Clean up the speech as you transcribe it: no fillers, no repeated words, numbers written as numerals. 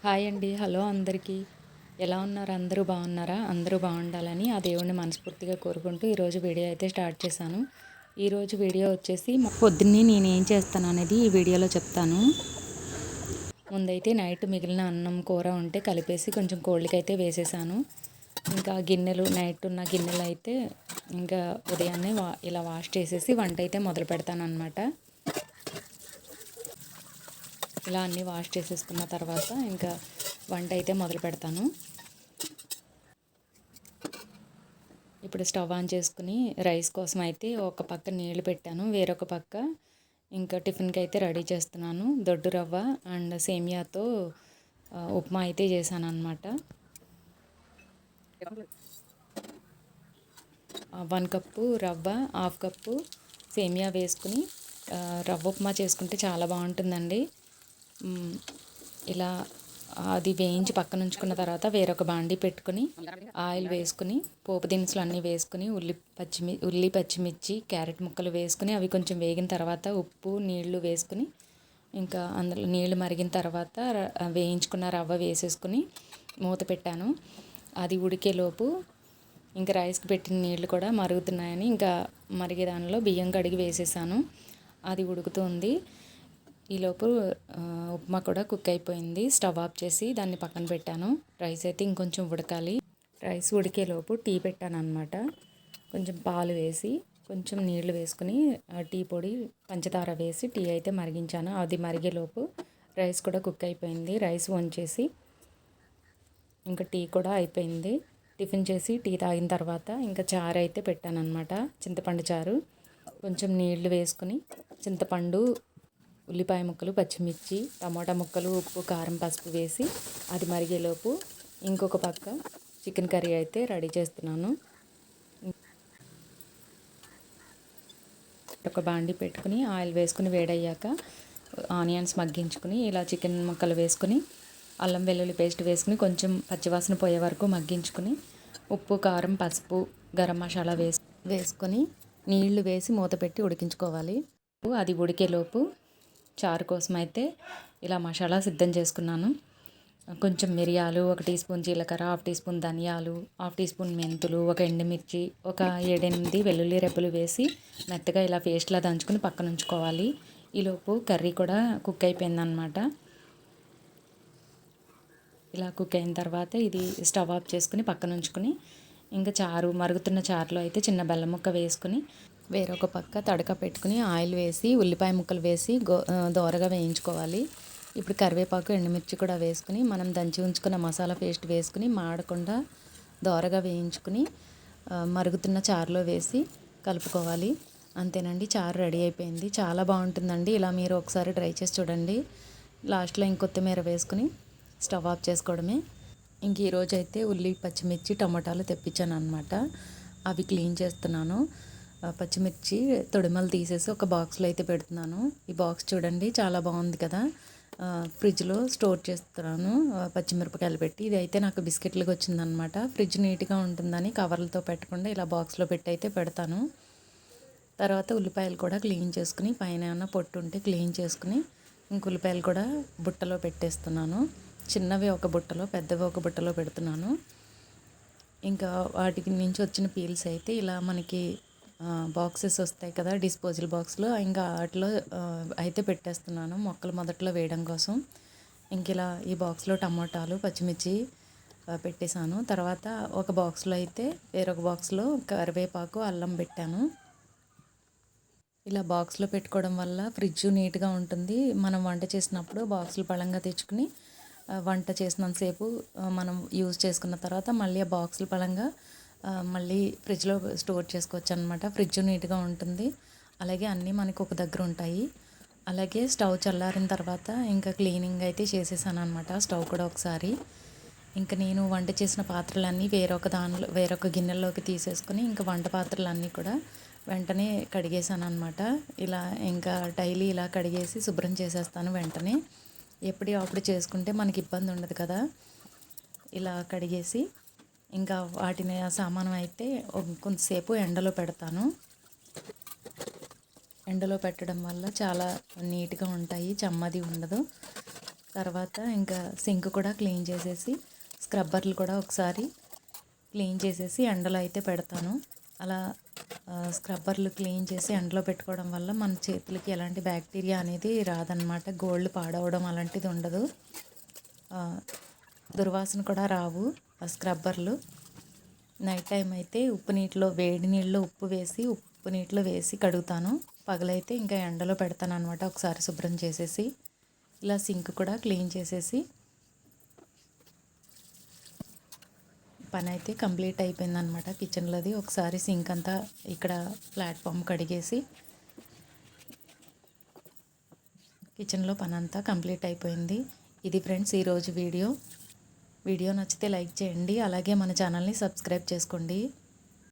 Hi అండి. Hello అందరికీ. ఎలా ఉన్నారు? అందరూ బాగున్నారా? అందరూ బాగుండాలని ఆ దేవుడిని మనస్ఫూర్తిగా కోరుకుంటూ ఈరోజు వీడియో అయితే స్టార్ట్ చేశాను. ఈరోజు వీడియో వచ్చేసి పొద్దున్నే నేను ఏం చేస్తాను అనేది ఈ వీడియోలో చెప్తాను. ముందైతే నైట్ మిగిలిన అన్నం కూర ఉంటే కలిపేసి కొంచెం కోళ్ళకైతే వేసేసాను. ఇంకా గిన్నెలు నైట్ ఉన్న గిన్నెలు అయితే ఇంకా ఉదయాన్నే ఇలా వాష్ చేసేసి వంట అయితే మొదలు పెడతాను అనమాట. ఇలా అన్నీ వాష్ చేసేసుకున్న తర్వాత ఇంకా వంట అయితే మొదలు పెడతాను. ఇప్పుడు స్టవ్ ఆన్ చేసుకుని రైస్ కోసం అయితే ఒక పక్క నీళ్లు పెట్టాను, వేరొక పక్క ఇంకా టిఫిన్కి అయితే రెడీ చేస్తున్నాను. దొడ్డు రవ్వ అండ్ సేమియాతో ఉప్మా అయితే చేశాను అనమాట. 1 కప్పు రవ్వ, హాఫ్ కప్పు సేమియా వేసుకుని రవ్వ ఉప్మా చేసుకుంటే చాలా బాగుంటుందండి. ఇలా అది వేయించి పక్కన ఉంచుకున్న తర్వాత వేరొక బాండీ పెట్టుకుని ఆయిల్ వేసుకుని పోపు దినుసులు అన్నీ వేసుకుని ఉల్లి పచ్చిమిర్చి క్యారెట్ ముక్కలు వేసుకుని అవి కొంచెం వేగిన తర్వాత ఉప్పు నీళ్లు వేసుకుని ఇంకా అందులో నీళ్లు మరిగిన తర్వాత వేయించుకున్న రవ్వ వేసేసుకుని మూత పెట్టాను. అది ఉడికేలోపు ఇంకా రైస్కి పెట్టిన నీళ్లు కూడా మరుగుతున్నాయని ఇంకా మరిగే దానిలో బియ్యం కడిగి వేసేసాను. అది ఉడుకుతుంది. ఈలోపు ఉప్మా కూడా కుక్ అయిపోయింది. స్టవ్ ఆఫ్ చేసి దాన్ని పక్కన పెట్టాను. రైస్ అయితే ఇంకొంచెం ఉడకాలి. రైస్ ఉడికేలోపు టీ పెట్టాను అనమాట. కొంచెం పాలు వేసి కొంచెం నీళ్లు వేసుకుని టీ పొడి పంచదార వేసి టీ అయితే మరిగించాను. అది మరిగేలోపు రైస్ కూడా కుక్ అయిపోయింది. రైస్ వంచేసి ఇంకా టీ కూడా అయిపోయింది. టిఫిన్ చేసి టీ తాగిన తర్వాత ఇంకా చారు అయితే పెట్టాను అనమాట. చింతపండు చారు. కొంచెం నీళ్లు వేసుకుని చింతపండు, ఉల్లిపాయ ముక్కలు, పచ్చిమిర్చి, టమాటా ముక్కలు, ఉప్పు, కారం, పసుపు వేసి అది మరిగేలోపు ఇంకొక పక్క చికెన్ కర్రీ అయితే రెడీ చేస్తున్నాను. ఒక బాండి పెట్టుకుని ఆయిల్ వేసుకుని వేడయ్యాక ఆనియన్స్ మగ్గించుకుని ఇలా చికెన్ ముక్కలు వేసుకుని అల్లం వెల్లుల్లి పేస్ట్ వేసుకుని కొంచెం పచ్చివాసన పోయే వరకు మగ్గించుకుని ఉప్పు, కారం, పసుపు, గరం మసాలా వేసుకొని నీళ్లు వేసి మూత పెట్టి ఉడికించుకోవాలి. అది ఉడికేలోపు చారు కోసం అయితే ఇలా మసాలా సిద్ధం చేసుకున్నాను. కొంచెం మిరియాలు, 1 టీ స్పూన్ జీలకర్ర, 1/2 టీ స్పూన్ ధనియాలు, 1/2 టీ స్పూన్ మెంతులు, 1 ఎండుమిర్చి, ఒక 7-8 వెల్లుల్లి రెబ్బలు వేసి మెత్తగా ఇలా పేస్ట్లా దంచుకుని పక్కన ఉంచుకోవాలి. ఈలోపు కర్రీ కూడా కుక్ అయిపోయిందనమాట. ఇలా కుక్ అయిన తర్వాత ఇది స్టవ్ ఆఫ్ చేసుకుని పక్కన ఉంచుకుని ఇంకా చారు మరుగుతున్న చారులో అయితే చిన్న బెల్లం ముక్క వేసుకుని వేరొక పక్క తడక పెట్టుకుని ఆయిల్ వేసి ఉల్లిపాయ ముక్కలు వేసి దోరగా వేయించుకోవాలి. ఇప్పుడు కరివేపాకు, ఎండుమిర్చి కూడా వేసుకుని మనం దంచి ఉంచుకున్న మసాలా పేస్ట్ వేసుకుని మాడకుండా దోరగా వేయించుకుని మరుగుతున్న చారులో వేసి కలుపుకోవాలి. అంతేనండి, చారు రెడీ అయిపోయింది. చాలా బాగుంటుందండి. ఇలా మీరు ఒకసారి ట్రై చేసి చూడండి. లాస్ట్లో ఇంకొత్తిమీర వేసుకుని స్టవ్ ఆఫ్ చేసుకోవడమే. ఇంక ఈరోజు అయితే ఉల్లి, పచ్చిమిర్చి, టమాటాలు తెప్పించాను అనమాట. అవి క్లీన్ చేస్తున్నాను. పచ్చిమిర్చి తొడిమలు తీసేసి ఒక బాక్స్లో అయితే పెడుతున్నాను. ఈ బాక్స్ చూడండి చాలా బాగుంది కదా. ఫ్రిడ్జ్లో స్టోర్ చేస్తున్నాను పచ్చిమిరపకాయలు పెట్టి. ఇది అయితే నాకు బిస్కెట్లుగా వచ్చిందనమాట. ఫ్రిడ్జ్ నీట్గా ఉంటుందని కవర్లతో పెట్టకుండా ఇలా బాక్స్లో పెట్టి అయితే పెడతాను. తర్వాత ఉల్లిపాయలు కూడా క్లీన్ చేసుకుని పైన ఏమన్నా పొట్టు ఉంటే క్లీన్ చేసుకుని ఇంక ఉల్లిపాయలు కూడా బుట్టలో పెట్టేస్తున్నాను. చిన్నవి ఒక బుట్టలో, పెద్దవి ఒక బుట్టలో పెడుతున్నాను. ఇంకా వాటికి నుంచి వచ్చిన పీల్స్ అయితే ఇలా మనకి బాక్సెస్ వస్తాయి కదా డిస్పోజల్ బాక్స్లో, ఇంకా వాటిలో అయితే పెట్టేస్తున్నాను మొక్కలు మొదట్లో వేయడం కోసం. ఇంక ఇలా ఈ బాక్స్లో టమాటాలు, పచ్చిమిర్చి పెట్టేశాను. తర్వాత ఒక బాక్స్లో అయితే వేరొక బాక్స్లో కరివేపాకు, అల్లం పెట్టాను. ఇలా బాక్స్లో పెట్టుకోవడం వల్ల ఫ్రిడ్జ్ నీట్గా ఉంటుంది. మనం వంట చేసినప్పుడు బాక్సులు పళంగా తెచ్చుకుని వంట చేసినంతసేపు మనం యూజ్ చేసుకున్న తర్వాత మళ్ళీ ఆ బాక్సులు పళంగా మళ్ళీ ఫ్రిడ్జ్లో స్టోర్ చేసుకోవచ్చు అనమాట. ఫ్రిడ్జ్ నీట్గా ఉంటుంది. అలాగే అన్నీ మనకు ఒక దగ్గర ఉంటాయి. అలాగే స్టవ్ చల్లారిన తర్వాత ఇంకా క్లీనింగ్ అయితే చేసేసాను అనమాట. స్టవ్ కూడా ఒకసారి ఇంకా నేను వంట చేసిన పాత్రలన్నీ వేరొక గిన్నెల్లోకి తీసేసుకుని ఇంకా వంట పాత్రలన్నీ కూడా వెంటనే కడిగేసాను అనమాట. ఇలా ఇంకా డైలీ ఇలా కడిగేసి శుభ్రం చేసేస్తాను వెంటనే. ఎప్పుడప్పుడు చేసుకుంటే మనకి ఇబ్బంది ఉండదు కదా. ఇలా కడిగేసి ఇంకా వాటిని సామానం అయితే కొంతసేపు ఎండలో పెడతాను. ఎండలో పెట్టడం వల్ల చాలా నీట్గా ఉంటాయి, చెమ్మది ఉండదు. తర్వాత ఇంకా సింక్ కూడా క్లీన్ చేసేసి స్క్రబ్బర్లు కూడా ఒకసారి క్లీన్ చేసేసి ఎండలో అయితే పెడతాను. అలా స్క్రబ్బర్లు క్లీన్ చేసి ఎండలో పెట్టుకోవడం వల్ల మన చేతులకి ఎలాంటి బ్యాక్టీరియా అనేది రాదనమాట. గోళ్ళు పాడవడం అలాంటిది ఉండదు. దుర్వాసన కూడా రావు ఆ స్క్రబ్బర్లు. నైట్ టైం అయితే ఉప్పు నీటిలో వేడి నీళ్ళలో ఉప్పు నీటిలో వేసి కడుగుతాను. పగలైతే ఇంకా ఎండలో పెడతాను అనమాట ఒకసారి శుభ్రం చేసేసి. ఇలా సింక్ కూడా క్లీన్ చేసేసి పని అయితే కంప్లీట్ అయిపోయిందనమాట కిచెన్లోది. ఒకసారి సింక్ అంతా ఇక్కడ ప్లాట్ఫామ్ కడిగేసి కిచెన్లో పని అంతా కంప్లీట్ అయిపోయింది. ఇది ఫ్రెండ్స్ ఈరోజు వీడియో నచ్చితే లైక్ చేయండి. అలాగే మన ఛానల్ని సబ్స్క్రైబ్ చేసుకోండి.